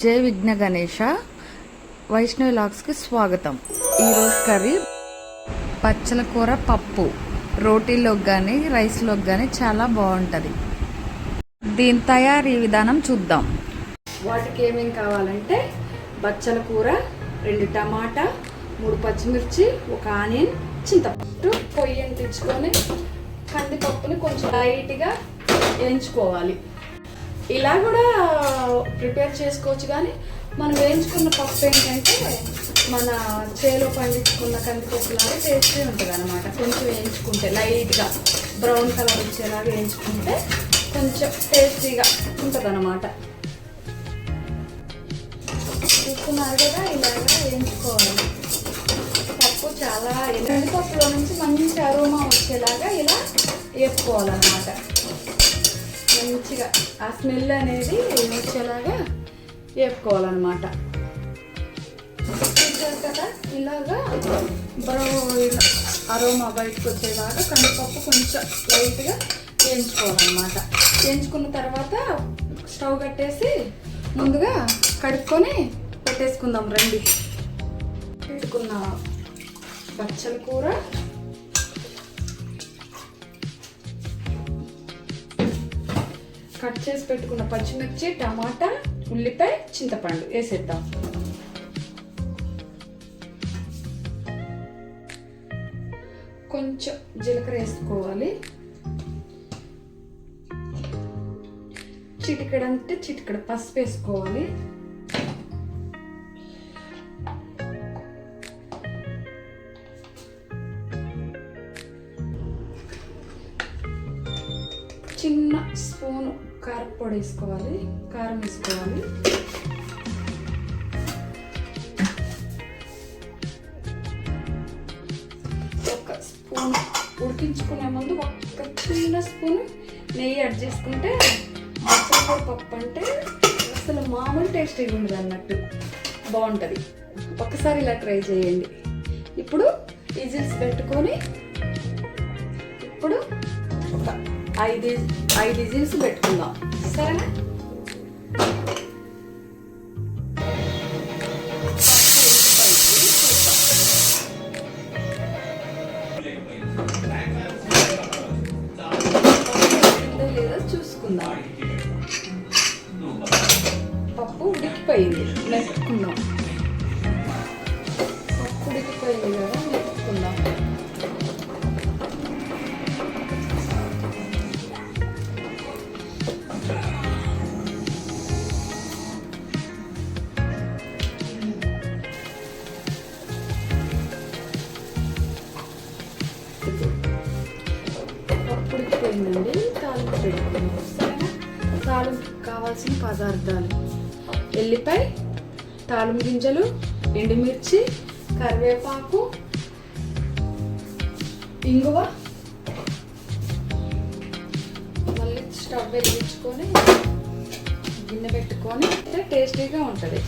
జై విఘ్న గణేష వైష్ణవి లాగ్స్కి స్వాగతం. ఈరోజు కర్రీ పచ్చల కూర పప్పు. రోటీలోకి కానీ రైస్లోకి కానీ చాలా బాగుంటుంది. దీని తయారీ విధానం చూద్దాం. వాటికి ఏమేమి కావాలంటే బచ్చల కూర, 2 టమాటా, 3 పచ్చిమిర్చి, 1 ఆనియన్, చింతపండు. పొయ్యి అంటించుకొని కందిపప్పుని కొంచెం లైట్గా వేయించుకోవాలి. ఇలా కూడా ప్రిపేర్ చేసుకోవచ్చు, కానీ మనం వేయించుకున్న పప్పు ఏంటంటే మన చేలో పండించుకున్న కందిపప్పు లాగా టేస్టీ ఉంటుంది అనమాట. కొంచెం వేయించుకుంటే లైట్గా బ్రౌన్ కలర్ వచ్చేలాగా వేయించుకుంటే కొంచెం టేస్టీగా ఉంటుంది అనమాట. చూస్తున్నారు కదా, ఇలాగా వేయించుకోవాలి. పప్పు చాలా కందిపప్పులో నుంచి మంచి అరోమా వచ్చేలాగా ఇలా వేసుకోవాలన్నమాట. మంచిగా ఆ స్మెల్ అనేది వచ్చేలాగా వేపుకోవాలన్నమాట. చూసారు కదా, ఇలాగా అరోమా బయటకు వచ్చేలాగా కందిపప్పు కొంచెం లైట్గా వేయించుకోవాలన్నమాట. వేయించుకున్న తర్వాత స్టవ్ కట్టేసి ముందుగా కడుక్కొని పెట్టేసుకుందాం. రండి, పెట్టుకున్న బచ్చల కూర, కట్ చేసి పెట్టుకున్న పచ్చిమిర్చి, టమాటా, ఉల్లిపాయ, చింతపండు వేసేద్దాం. కొంచెం జీలకర్ర వేసుకోవాలి. చిటికెడ అంటే చిటికెడ పసుపు వేసుకోవాలి. చిన్న స్పూను కారపొడి వేసుకోవాలి. కారం వేసుకోవాలి. ఒక స్పూన్ ఉడికించుకునే ముందు ఒక చిన్న స్పూన్ నెయ్యి యాడ్ చేసుకుంటే బచ్చల పప్పు అంటే అసలు మామూలు టేస్టీగా ఉండదు అన్నట్టు, బాగుంటుంది. ఒక్కసారి ఇలా ట్రై చేయండి. ఇప్పుడు విజిల్స్ పెట్టుకొని ఇప్పుడు ఒక 5 విజిల్స్ పెట్టుకుందాం, సరేనా? లేదా చూసుకుందాం. పప్పు ఉడికిపోయింది, మెతుకుందాం. పప్పు ఉడికిపోయింది కదా, మెతుకుందాం. ఉడికిపోయిందండి, తాలింపు పెట్టుకున్నాం, సరేనా? తాలింపు కావాల్సిన పదార్థాలు: ఎల్లిపాయ, తాలింపు గింజలు, ఎండుమిర్చి, కరివేపాకు, ఇంగువ. మళ్ళీ స్టవ్ వెలిగించుకొని గిన్నె పెట్టుకొని టేస్టీగా ఉంటుంది.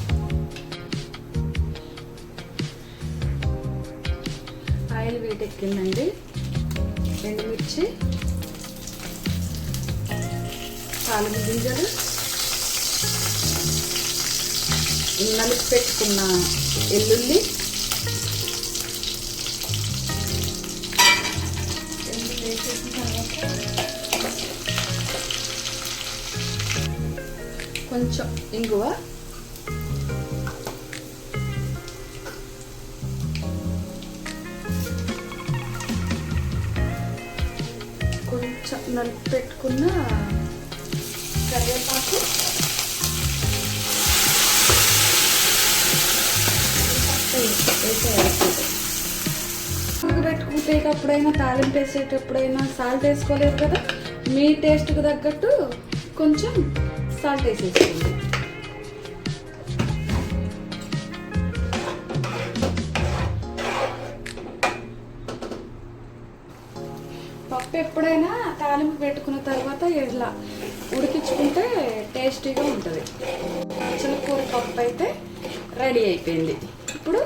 ఆయిల్ వేటెక్కిందండి. ఎండుమిర్చి, తాలింపు గింజలు, నలిపి పెట్టుకున్న ఎల్లుల్లి, కొంచెం ఇంగువ, కొంచెం నలిపి పెట్టుకున్న కరివేపాకు, ఉడకబెట్టుకునేటప్పుడైనా తాలింపు వేసేటప్పుడైనా సాల్ట్ వేసుకోలేదు కదా, మీ టేస్ట్కి తగ్గట్టు కొంచెం సాల్ట్ వేసేసుకోండి. పప్పు ఎప్పుడైనా తాలింపు పెట్టుకున్న తర్వాత ఇలా ఉడికించుకుంటే టేస్టీగా ఉంటుంది. బచ్చల కూర పప్పు అయితే రెడీ అయిపోయింది. ఇప్పుడు